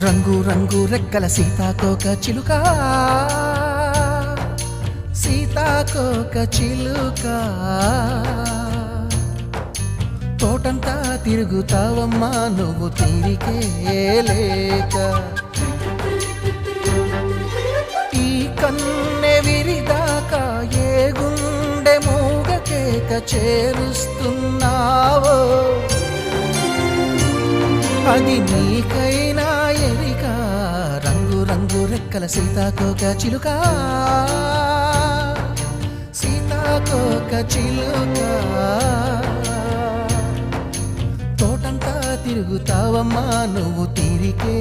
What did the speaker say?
రంగు రంగు రెక్కల సీతాకోక చిలుక, సీతాకోక చిలుక, తోటంతా తిరుగుతావమ్మా నువ్వు తీరికే లేక. ఈ కన్నె విరిదాకా ఏ గుండె మూగ కేక చేరుస్తున్నావో, అది నీకైనా ఎరిక. రంగు రంగు రెక్కల సీతాకోక చిలుక, సీతాకోక చిలుక, తోటంతా తిరుగుతావమ్మా నువ్వు తీరికే